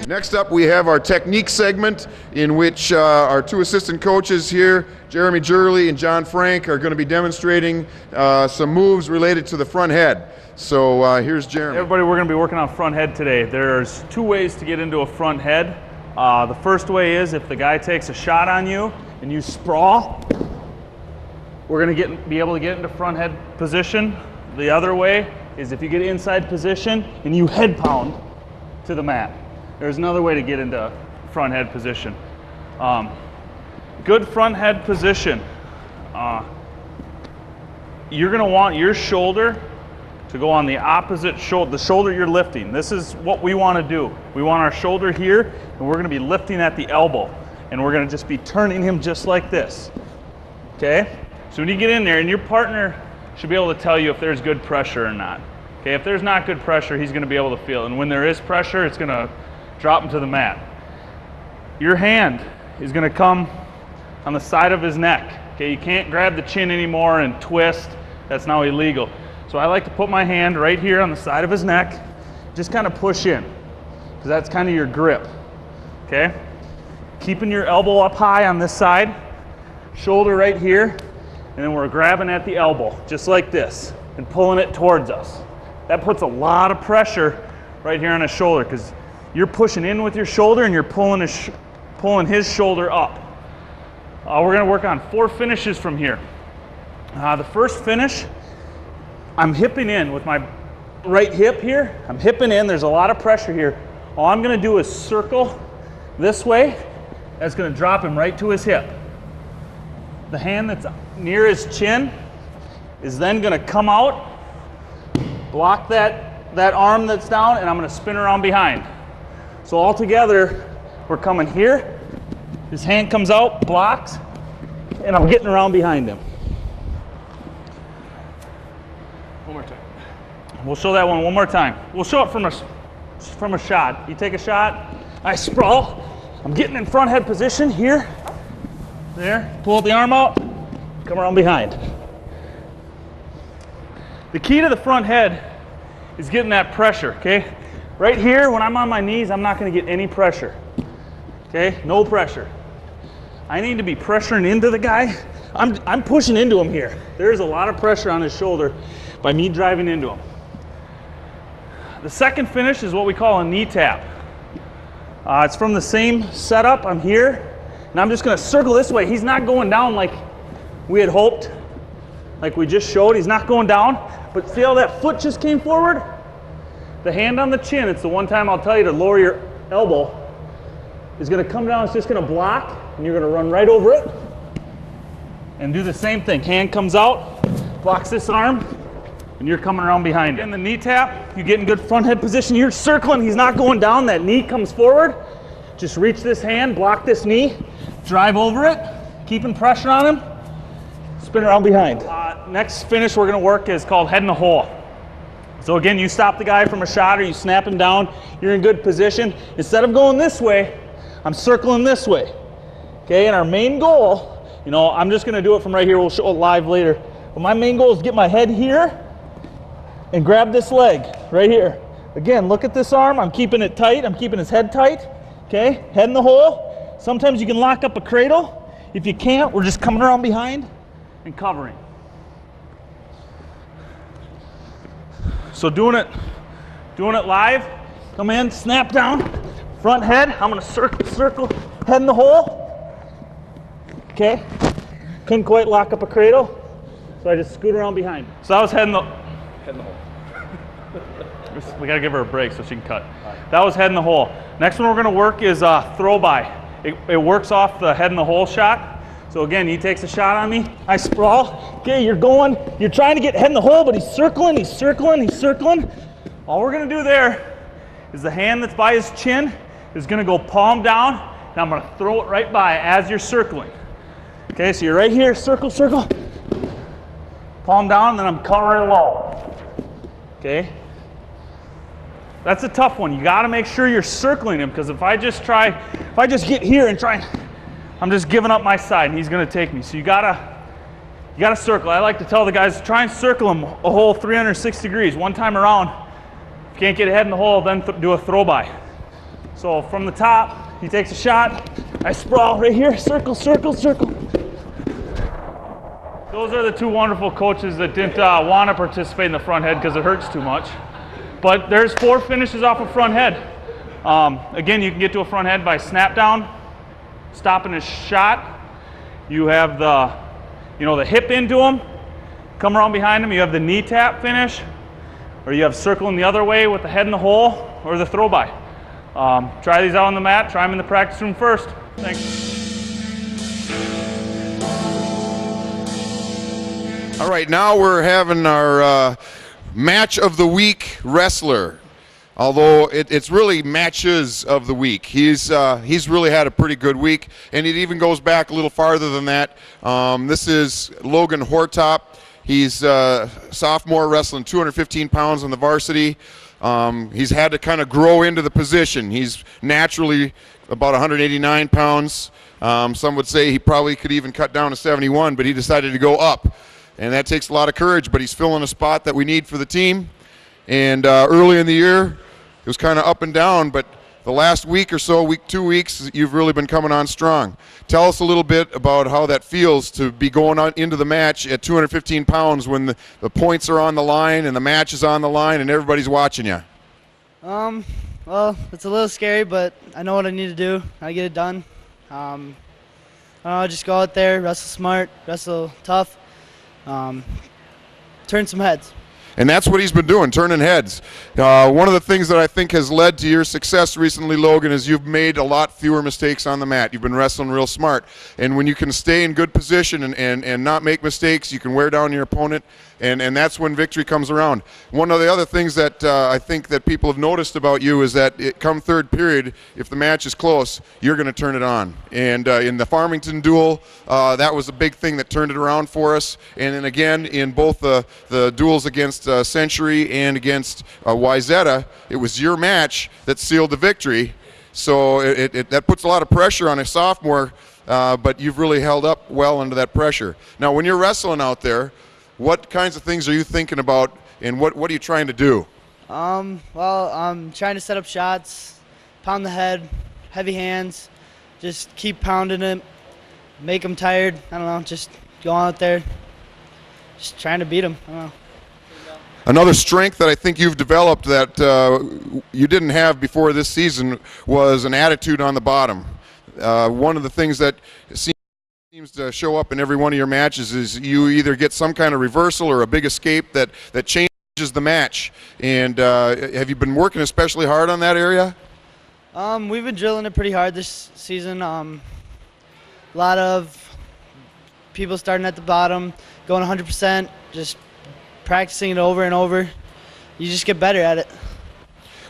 Next up, we have our technique segment in which our two assistant coaches here, Jeremy Jurley and John Frank, are going to be demonstrating some moves related to the front head. So here's Jeremy. Everybody, we're going to be working on front head today. There's two ways to get into a front head. The first way is if the guy takes a shot on you and you sprawl, we're going to be able to get into front head position. The other way is if you get inside position and you head pound to the mat. There's another way to get into front head position. Good front head position. You're going to want your shoulder to go on the opposite shoulder, the shoulder you're lifting. This is what we want to do. We want our shoulder here, and we're going to be lifting at the elbow. And we're going to just be turning him just like this. Okay? So when you get in there, and your partner should be able to tell you if there's good pressure or not. Okay? If there's not good pressure, he's going to be able to feel it. And when there is pressure, it's going to drop him to the mat. Your hand is going to come on the side of his neck. Okay? You can't grab the chin anymore and twist. That's now illegal. So I like to put my hand right here on the side of his neck, just kind of push in, because that's kind of your grip, okay? Keeping your elbow up high on this side, shoulder right here, and then we're grabbing at the elbow, just like this, and pulling it towards us. That puts a lot of pressure right here on his shoulder, because you're pushing in with your shoulder and you're pulling his shoulder up. We're gonna work on 4 finishes from here. The first finish, I'm hipping in with my right hip here. I'm hipping in. There's a lot of pressure here. All I'm going to do is circle this way. That's going to drop him right to his hip. The hand that's near his chin is then going to come out, block that arm that's down, and I'm going to spin around behind. So all together, we're coming here. His hand comes out, blocks, and I'm getting around behind him. One more time. We'll show that one more time. We'll show it from a shot. You take a shot, I sprawl. I'm getting in front head position here. There, pull the arm out, come around behind. The key to the front head is getting that pressure, okay? Right here, when I'm on my knees, I'm not gonna get any pressure, okay? No pressure. I need to be pressuring into the guy. I'm pushing into him here. There's a lot of pressure on his shoulder by me driving into him. The second finish is what we call a knee tap. It's from the same setup. I'm here, and I'm just going to circle this way. He's not going down like we had hoped, like we just showed. He's not going down, but see how that foot just came forward? The hand on the chin, it's the one time I'll tell you to lower your elbow, is going to come down. It's just going to block, and you're going to run right over it and do the same thing. Hand comes out, blocks this arm, and you're coming around behind it. In the knee tap, you get in good front head position. You're circling. He's not going down. That knee comes forward. Just reach this hand, block this knee, drive over it, keeping pressure on him, spin around behind. Next finish we're going to work is called head in the hole. So again, you stop the guy from a shot or you snap him down. You're in good position. Instead of going this way, I'm circling this way. Okay, and our main goal, you know, I'm just going to do it from right here. We'll show it live later. But my main goal is to get my head here and grab this leg right here. Again, look at this arm. I'm keeping it tight. I'm keeping his head tight. Okay, head in the hole. Sometimes you can lock up a cradle. If you can't, we're just coming around behind and covering. So doing it live. Come in, snap down, front head. I'm gonna circle, head in the hole. Okay, couldn't quite lock up a cradle, so I just scoot around behind. So that was head in the hole. We gotta give her a break so she can cut. That was head in the hole. Next one we're gonna work is throw by. It works off the head in the hole shot. So again, he takes a shot on me, I sprawl. Okay, you're trying to get head in the hole, but he's circling. All we're gonna do there is the hand that's by his chin is gonna go palm down, and I'm gonna throw it right by as you're circling. Okay, so you're right here, circle, palm down, and then I'm covering low. Okay? That's a tough one. You got to make sure you're circling him, because if I just get here and try, I'm just giving up my side and he's going to take me. So you got to circle. I like to tell the guys, try and circle him a whole 360 degrees. One time around, if you can't get a head in the hole, then do a throw by. So from the top, he takes a shot. I sprawl right here, circle, circle, circle. Those are the two wonderful coaches that didn't want to participate in the front head because it hurts too much. But there's 4 finishes off a front head. Again, you can get to a front head by snap down, stopping his shot. You have the hip into him, come around behind him. You have the knee tap finish, or you have circling the other way with the head in the hole, or the throw by. Try these out on the mat. Try them in the practice room first. Thanks. All right, now we're having our match of the week wrestler. Although it's really matches of the week. He's really had a pretty good week, and it even goes back a little farther than that. This is Logan Hortop. He's sophomore, wrestling 215 pounds on the varsity. He's had to kind of grow into the position. He's naturally about 189 pounds. Some would say he probably could even cut down to 71, but he decided to go up. And that takes a lot of courage, but he's filling a spot that we need for the team. And early in the year, it was kind of up and down, but the last week or so, 2 weeks, you've really been coming on strong. Tell us a little bit about how that feels to be going on into the match at 215 pounds when the points are on the line and the match is on the line and everybody's watching you. Well, it's a little scary, but I know what I need to do. I get it done. Just go out there, wrestle smart, wrestle tough, turn some heads. And that's what he's been doing, turning heads. One of the things that I think has led to your success recently, Logan, is you've made a lot fewer mistakes on the mat. You've been wrestling real smart. And when you can stay in good position and not make mistakes, you can wear down your opponent, and that's when victory comes around. One of the other things that I think that people have noticed about you is that come third period, if the match is close, you're going to turn it on. And in the Farmington duel, that was a big thing that turned it around for us. And then again, in both the duels against Century and against Wayzata, it was your match that sealed the victory. So that puts a lot of pressure on a sophomore, but you've really held up well under that pressure. Now, when you're wrestling out there, what kinds of things are you thinking about, and what are you trying to do? Well, I'm trying to set up shots, pound the head, heavy hands, just keep pounding it, make them tired. I don't know, just go out there, just trying to beat them. I don't know. Another strength that I think you've developed that you didn't have before this season was an attitude on the bottom. One of the things that seems to show up in every one of your matches is you either get some kind of reversal or a big escape that changes the match. And have you been working especially hard on that area? We've been drilling it pretty hard this season. A lot of people starting at the bottom, going 100%, just practicing it over and over. You just get better at it.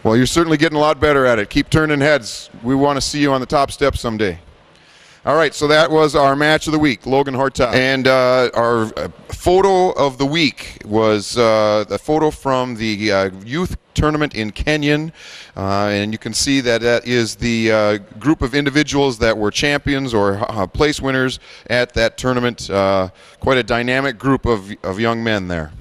Well, you're certainly getting a lot better at it. Keep turning heads. We want to see you on the top step someday. All right, so that was our match of the week, Logan Hortop. And our photo of the week was the photo from the youth tournament in Kenyon. And you can see that that is the group of individuals that were champions or place winners at that tournament. Quite a dynamic group of young men there.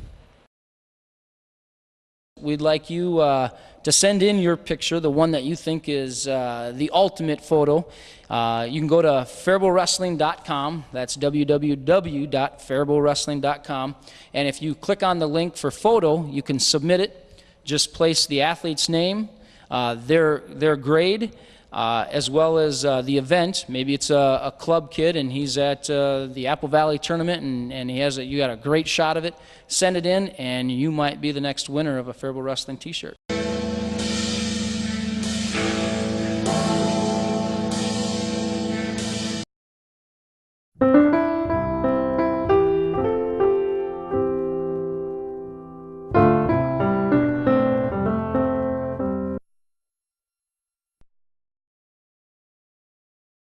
We'd like you to send in your picture, the one that you think is the ultimate photo. You can go to faribaultwrestling.com. That's www.faribaultwrestling.com. And if you click on the link for photo, you can submit it. Just place the athlete's name, their grade, as well as the event. Maybe it's a club kid and he's at the Apple Valley tournament and you got a great shot of it. Send it in and you might be the next winner of a Faribault Wrestling t-shirt.